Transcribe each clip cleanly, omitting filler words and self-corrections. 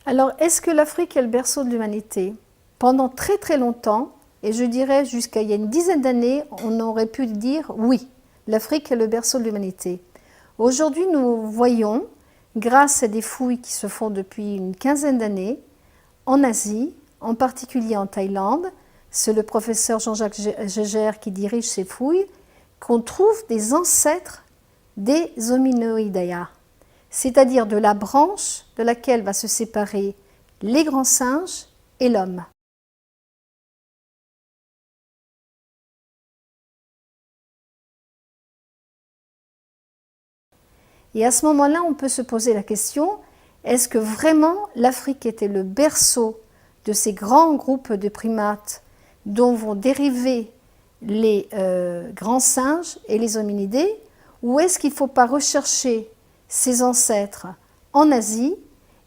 Alors, est-ce que l'Afrique est le berceau de l'humanité? Pendant très très longtemps, et je dirais jusqu'à il y a une dizaine d'années, on aurait pu dire oui, l'Afrique est le berceau de l'humanité. Aujourd'hui, nous voyons, grâce à des fouilles qui se font depuis une quinzaine d'années, en Asie, en particulier en Thaïlande, c'est le professeur Jean-Jacques Gégère qui dirige ces fouilles, qu'on trouve des ancêtres des Hominoidea, c'est-à-dire de la branche de laquelle va se séparer les grands singes et l'homme. Et à ce moment-là, on peut se poser la question, est-ce que vraiment l'Afrique était le berceau de ces grands groupes de primates dont vont dériver les grands singes et les hominidés, ou est-ce qu'il ne faut pas rechercher ces ancêtres en Asie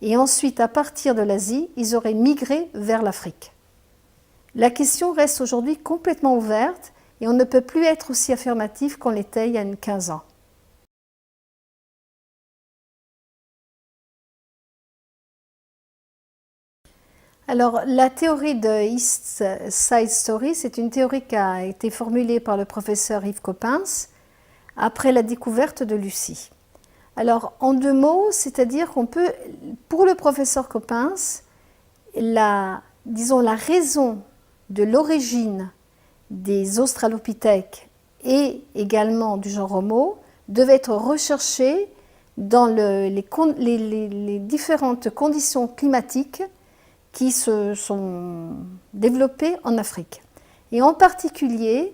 et ensuite, à partir de l'Asie, ils auraient migré vers l'Afrique? La question reste aujourd'hui complètement ouverte et on ne peut plus être aussi affirmatif qu'on l'était il y a 15 ans. Alors, la théorie de East Side Story, c'est une théorie qui a été formulée par le professeur Yves Coppens après la découverte de Lucie. Alors, en deux mots, c'est-à-dire qu'on peut, pour le professeur Coppens, disons, la raison de l'origine des australopithèques et également du genre Homo devait être recherchée dans les différentes conditions climatiques qui se sont développées en Afrique. Et en particulier,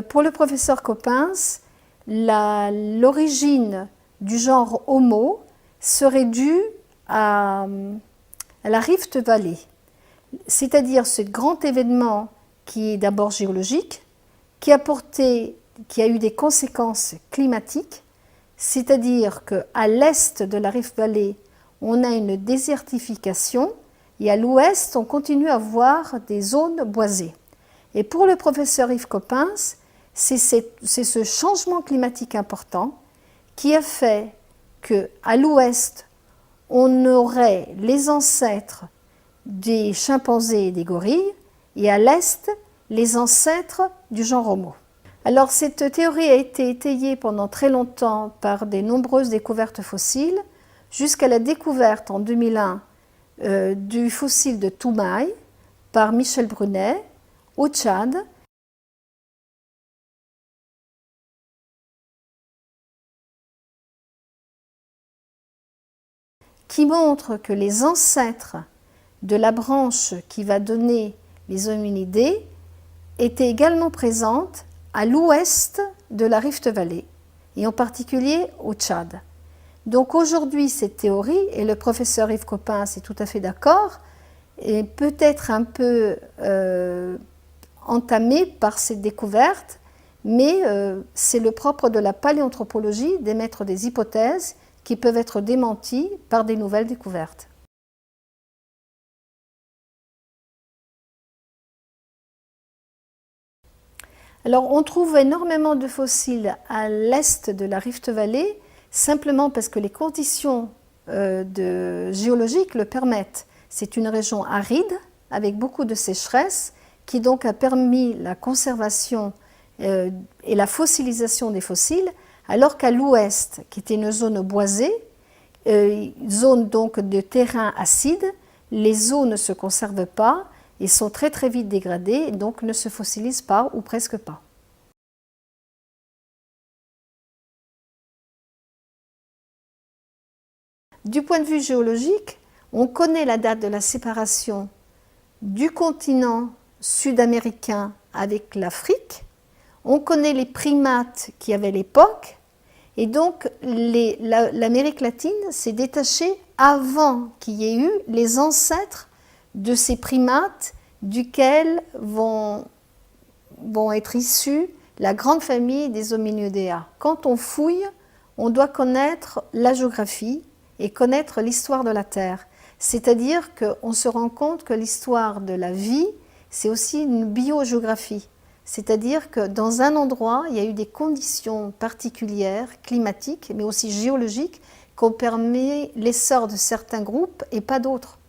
pour le professeur Coppens, l'origine du genre Homo serait due à la Rift Valley, c'est-à-dire ce grand événement qui est d'abord géologique, qui a eu des conséquences climatiques, c'est-à-dire qu'à l'est de la Rift Valley, on a une désertification, et à l'ouest, on continue à voir des zones boisées. Et pour le professeur Yves Coppens, c'est ce changement climatique important qui a fait qu'à l'ouest, on aurait les ancêtres des chimpanzés et des gorilles, et à l'est, les ancêtres du genre Homo. Alors cette théorie a été étayée pendant très longtemps par de nombreuses découvertes fossiles, jusqu'à la découverte en 2001 du fossile de Toumaï par Michel Brunet au Tchad. Qui montre que les ancêtres de la branche qui va donner les hominidés étaient également présentes à l'ouest de la Rift Valley, et en particulier au Tchad. Donc aujourd'hui, cette théorie, et le professeur Yves Coppens est tout à fait d'accord, est peut-être un peu entamée par cette découverte, mais c'est le propre de la paléanthropologie d'émettre des hypothèses qui peuvent être démenties par des nouvelles découvertes. Alors, on trouve énormément de fossiles à l'est de la Rift Valley, simplement parce que les conditions géologiques le permettent. C'est une région aride, avec beaucoup de sécheresse, qui donc a permis la conservation et la fossilisation des fossiles, alors qu'à l'ouest, qui était une zone boisée, zone donc de terrain acide, les eaux ne se conservent pas et sont très très vite dégradées, et donc ne se fossilisent pas ou presque pas. Du point de vue géologique, on connaît la date de la séparation du continent sud-américain avec l'Afrique, on connaît les primates qui avaient l'époque, et donc l'Amérique latine s'est détachée avant qu'il y ait eu les ancêtres de ces primates duquel vont être issus la grande famille des Hominoidea. Quand on fouille, on doit connaître la géographie et connaître l'histoire de la Terre. C'est-à-dire qu'on se rend compte que l'histoire de la vie, c'est aussi une biogéographie. C'est-à-dire que dans un endroit, il y a eu des conditions particulières, climatiques, mais aussi géologiques, qui ont permis l'essor de certains groupes et pas d'autres.